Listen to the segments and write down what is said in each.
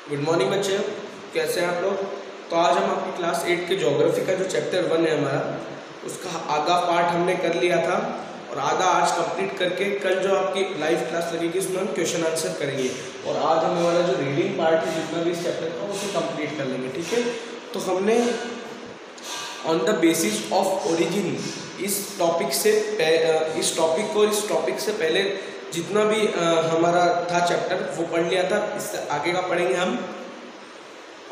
Good morning बच्चे, कैसे हैं आप लोग। तो आज हम आपकी क्लास 8 के ज्योग्राफी का जो चैप्टर 1 है हमारा, उसका आधा पार्ट हमने कर लिया था और आधा आज कंप्लीट करके कल जो आपकी लाइव क्लास लगेगी उसमें हम क्वेश्चन आंसर करेंगे। और आज हम हमारा जो रीडिंग पार्ट है जितना भी इस चैप्टर का उसे कंप्लीट कर लेंगे, ठीक है। तो हमने on the basis of origin इस टॉपिक से इस टॉपिक से पहले जितना भी हमारा था चैप्टर वो पढ़ लिया था। इससे आगे का पढ़ेंगे हम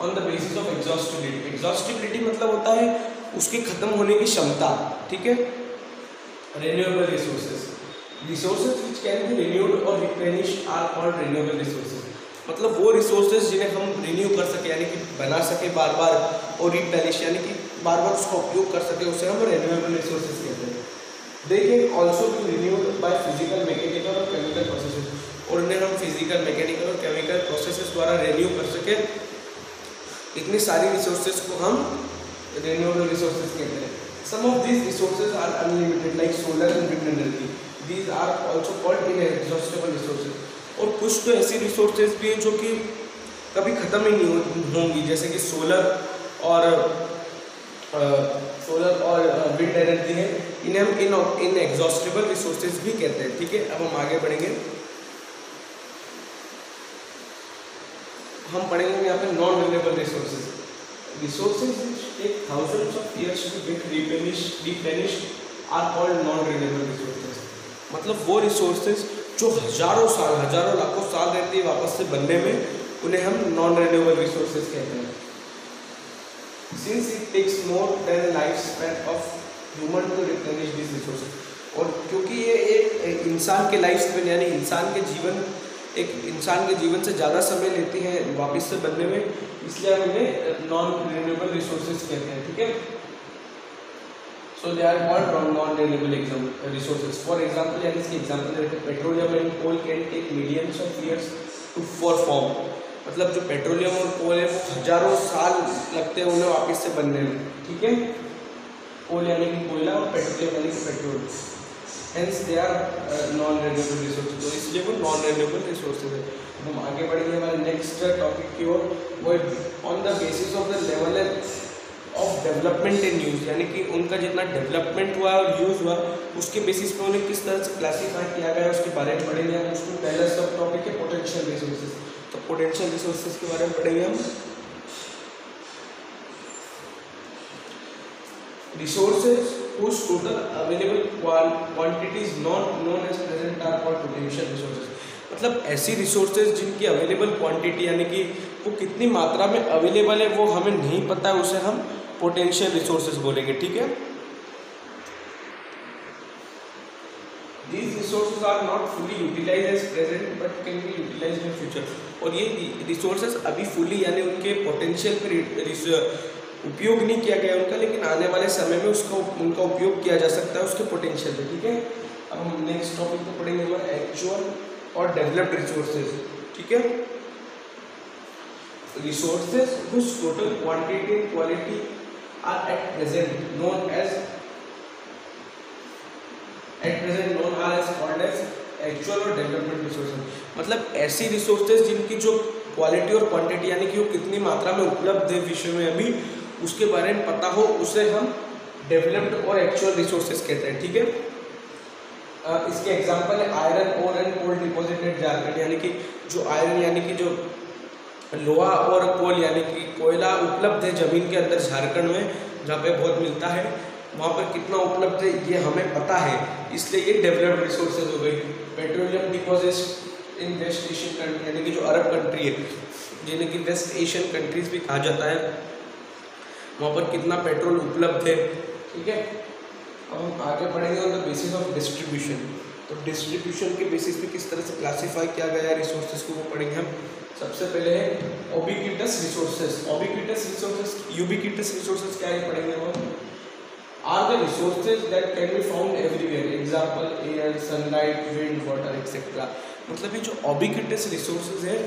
on the basis of exhaustibility. Exhaustibility मतलब होता है उसकी खत्म होने की क्षमता, ठीक है। Renewable resources which can be renewed और replenished are called renewable resources. मतलब वो रिसोर्सेज जिन्हें हम रिन्यू कर सके यानी कि बना सके बार बार, और रिप्लेनिश यानी कि बार बार उसका उपयोग कर सके, उसे हम रिन्यूएबल रिसोर्सेज कहते हैं। They can also be renewed by physical, mechanical और केमिकल प्रोसेसेस। और इन्हें हम फिजिकल, मैकेनिकल और केमिकल प्रोसेसेस द्वारा रिन्यू कर सके। इतनी सारी रिसोर्सेज को हम रिन्यूएबल रिसोर्सेज कहते हैं। Some of these resources are unlimited like solar and wind energy, these are also called inexhaustible resources. और कुछ तो ऐसी रिसोर्सेज भी हैं जो कि कभी ख़त्म ही नहीं होंगी, जैसे कि सोलर और विंड एनर्जी है, इन्हें हम इनएग्जॉस्टिबल रिसोर्सेज भी कहते हैं, ठीक है। अब हम आगे बढ़ेंगे, हम पढ़ेंगे यहाँ पे non renewable resources which take thousands of years to get replenished are called non renewable resources। मतलब वो रिसोर्सेज जो हजारों लाखों साल रहती है वापस से बनने में, उन्हें हम नॉन रिन्यूएबल रिसोर्सेज कहते हैं। Since it takes more than lifespan of human to replenish these resources। और क्योंकि ये एक इंसान के लाइफ स्पेन यानी एक इंसान के जीवन से ज़्यादा समय लेती हैं वापस से बनने में, इसलिए हम इन्हें नॉन रिन्यूएबल रिसोर्सेज कहते हैं, ठीक है। So they are called non renewable resources. For example, यानी इसके example petroleum and coal can take millions of years to form. मतलब जो पेट्रोलियम और कोल है वो हजारों साल लगते हैं उन्हें वापस से बनने में, ठीक है। कोल यानी कि कोयला और पेट्रोलियम यानी कि petrol, hence they are non renewable resources. तो इसलिए वो नॉन रिन्यूएबल रिसोर्सेज है। हम आगे बढ़ेंगे हमारे नेक्स्ट टॉपिक की ओर, वो on the basis of the level of development in use, यानी कि उनका जितना डेवलपमेंट हुआ और यूज हुआ उसके बेसिस पे उन्हें किस तरह से क्लासीफाई किया गया है उसके बारे में पढ़ेंगे हम। उसमें पहला सब टॉपिक है पोटेंशियल रिसोर्सेज। तो पोटेंशियल रिसोर्सेज के बारे में पढ़ेंगे हम। Resources whose total available quantity is not known as present are called potential resources। मतलब ऐसी रिसोर्सेज जिनकी अवेलेबल क्वांटिटी यानी कि वो कितनी मात्रा में अवेलेबल है वो हमें नहीं पता है, उसे हम पोटेंशियल रिसोर्सेज बोलेंगे, ठीक है। These resources are not fully utilized as present but can be utilized in future। और ये रिसोर्सेज अभी फुली यानी उनके पोटेंशियल पर उपयोग नहीं किया गया उनका, लेकिन आने वाले समय में उनका उपयोग किया जा सकता है उसके पोटेंशियल पे, ठीक है। अब हम नेक्स्ट टॉपिक को पढ़ेंगे हमारा एक्चुअल और डेवलप्ड रिसोर्सेज, ठीक है। Resources whose total quantity and quality are at present known as called as actual और डेवलपमेंट रिसोर्सेज। मतलब ऐसी रिसोर्सेज जिनकी जो क्वालिटी और क्वांटिटी यानी कि वो कितनी मात्रा में उपलब्ध है विश्व में अभी उसके बारे में पता हो, उसे हम डेवलप्ड और एक्चुअल रिसोर्सेज कहते हैं, ठीक है। इसके एग्जांपल है iron ore and coal deposit at Jharkhand, यानी कि जो आयरन यानी कि जो लोहा और कोल यानी कि कोयला उपलब्ध है जमीन के अंदर झारखंड में, जहाँ पे बहुत मिलता है, वहाँ पर कितना उपलब्ध है ये हमें पता है, इसलिए ये डेवलप्ड रिसोर्सेज हो गई। Petroleum deposit in West Asian country यानी कि जो अरब कंट्री है जिन्हें कि वेस्ट एशियन कंट्रीज भी कहा जाता है, वहाँ पर कितना पेट्रोल उपलब्ध है, ठीक है। अब हम आगे बढ़ेंगे on the basis of distribution. तो डिस्ट्रीब्यूशन के बेसिस पे किस तरह से क्लासीफाई किया गया है रिसोर्सेज को वो पढ़ेंगे हम। सबसे पहले है ओबिक्विटस रिसोर्सेज। यूबिक्विटस रिसोर्सेज क्या है पढ़ेंगे हम। Are the resources that can be found everywhere, example air, sunlight, wind, water etcetera. मतलब ये जो ओबिक्विटस रिसोर्सेज है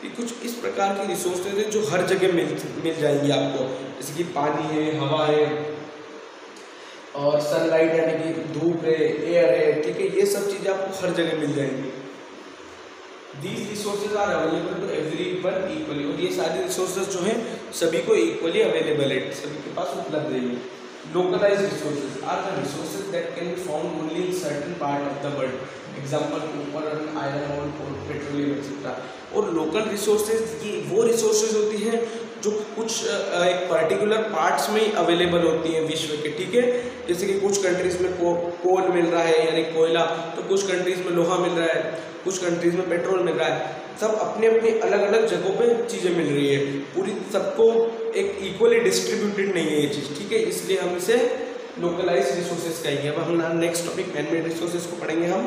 ये कुछ इस प्रकार की रिसोर्सेज है जो हर जगह मिल जाएंगी आपको, जैसे कि पानी है, हवा है और सनलाइट यानी कि धूप है, एयर है, ठीक है। ये सब चीज़ें आपको हर जगह मिल जाएंगी। These resources are available to everyone equally, और ये सारे resources जो हैं सभी को equally available है, सभी के पास उपलब्ध है। Localized resources are the resources that can be found only in certain part of the world. Example copper, iron ore, petroleum etc. और local resources ये वो resources होती हैं जो कुछ एक पर्टिकुलर पार्ट्स में ही अवेलेबल होती हैं विश्व के, ठीक है। जैसे कि कुछ कंट्रीज में कोल मिल रहा है यानी कोयला, तो कुछ कंट्रीज में लोहा मिल रहा है, कुछ कंट्रीज में पेट्रोल मिल रहा है। सब अपने अपनी अलग अलग जगहों पे चीज़ें मिल रही है, पूरी सबको एक इक्वली डिस्ट्रीब्यूटेड नहीं है ये चीज़, ठीक है। इसलिए हम इसे लोकलाइज रिसोर्सेज कहेंगे। अब हम next topic man made resources को पढ़ेंगे हम।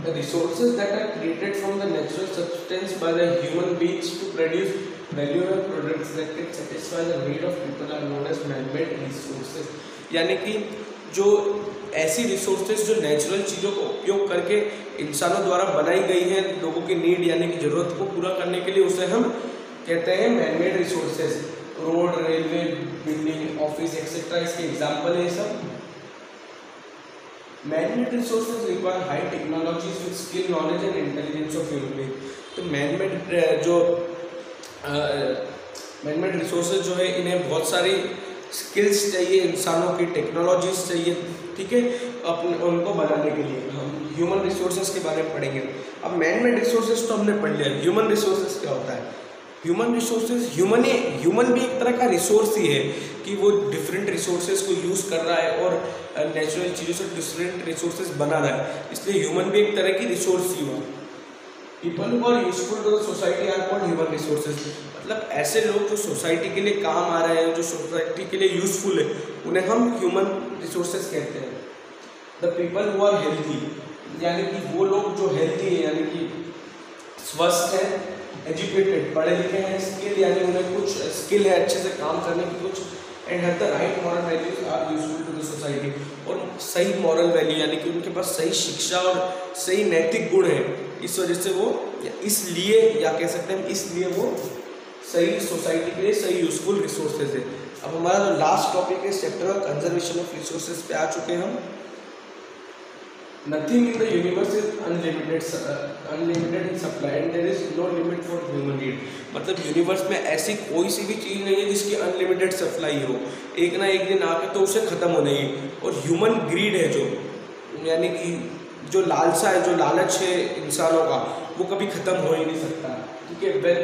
The resources that are created from the natural substance by the human beings to produce valuable products that can satisfy the need of people are known as man-made resources। यानी कि जो ऐसी resources जो natural चीज़ों को उपयोग करके इंसानों द्वारा बनाई गई हैं लोगों की नीड यानी कि ज़रूरत को पूरा करने के लिए, उसे हम कहते हैं man-made resources. Road, railway, building, office etcetera इसके एग्जाम्पल है सब। Man-made resources require high technologies with skill, knowledge and intelligence of human being। तो man-made resources जो है इन्हें बहुत सारी स्किल्स चाहिए, इंसानों की टेक्नोलॉजीज चाहिए, ठीक है, अपने उनको बनाने के लिए। हम ह्यूमन रिसोर्सेज के बारे में पढ़ेंगे। अब मैन-मेड रिसोर्सेज तो हमने पढ़ लिया, ह्यूमन रिसोर्सेज क्या होता है। ह्यूमन रिसोर्सेज, ह्यूमन भी एक तरह का रिसोर्स ही है कि वो डिफरेंट रिसोर्सेज को यूज़ कर रहा है और नेचुरल चीज़ों से डिफरेंट रिसोर्सेज बना रहा है, इसलिए ह्यूमन भी एक तरह की रिसोर्स ही हुआ। People who are useful to the society are called human resources. मतलब ऐसे लोग जो सोसाइटी के लिए काम आ रहे हैं, जो सोसाइटी के लिए यूजफुल है, उन्हें हम ह्यूमन रिसोर्सेज कहते हैं। The people who are healthy, यानी कि वो लोग जो हेल्थी है यानी कि स्वस्थ है, एजुकेटेड पढ़े लिखे हैं, स्किल यानी उन्हें कुछ स्किल है अच्छे से काम करने की कुछ, and have the right moral values are useful to the society. और सही मॉरल वैल्यू यानी कि उनके पास सही शिक्षा और सही नैतिक गुण है, इस वजह से वो इसलिए या कह सकते हैं इसलिए वो सही सोसाइटी के लिए सही यूजफुल रिसोर्सेज है। अब हमारा जो लास्ट टॉपिक है इस चैप्टर का कंजर्वेशन ऑफ रिसोर्सेज पे आ चुके हैं हम। Nothing in the universe is unlimited in supply and there is no limit for human need। मतलब यूनिवर्स में ऐसी कोई सी भी चीज़ नहीं है जिसकी अनलिमिटेड सप्लाई हो, एक ना एक दिन आके तो उसे ख़त्म होना ही। और ह्यूमन ग्रीड है जो, यानी कि जो लालसा है, जो लालच है इंसानों का, वो कभी ख़त्म हो ही नहीं सकता, ठीक है। when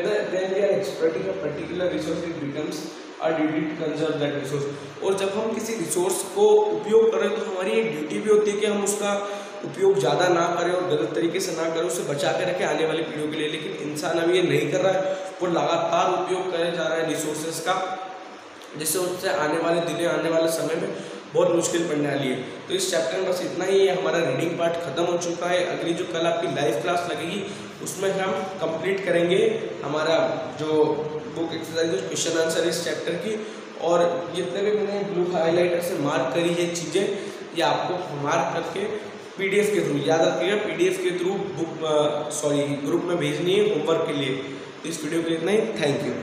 we are exploiting a particular resource it becomes our duty to conserve that resource। और जब हम किसी रिसोर्स को उपयोग करें तो हमारी एक ड्यूटी भी होती है कि हम उसका उपयोग ज़्यादा ना करें और गलत तरीके से ना करें, उसे बचा के रखें आने वाली पीढ़ियों के लिए। लेकिन इंसान अभी ये नहीं कर रहा है, वो लगातार उपयोग करे जा रहा है रिसोर्सेज का, जिससे उससे आने वाले दिनों, आने वाले समय में बहुत मुश्किल पड़ने वाली है। तो इस चैप्टर में बस इतना ही है, हमारा रीडिंग पार्ट खत्म हो चुका है। अगली जो कल आपकी लाइव क्लास लगेगी उसमें हम कंप्लीट करेंगे हमारा जो बुक एक्सरसाइज क्वेश्चन आंसर इस चैप्टर की, और जितने भी मैंने ब्लू हाईलाइटर से मार्क करी है चीज़ें, ये आपको मार्क करके PDF के थ्रू, याद रखिएगा PDF के थ्रू ग्रुप में भेजनी है होमवर्क के लिए। तो इस वीडियो के लिए इतना ही, थैंक यू।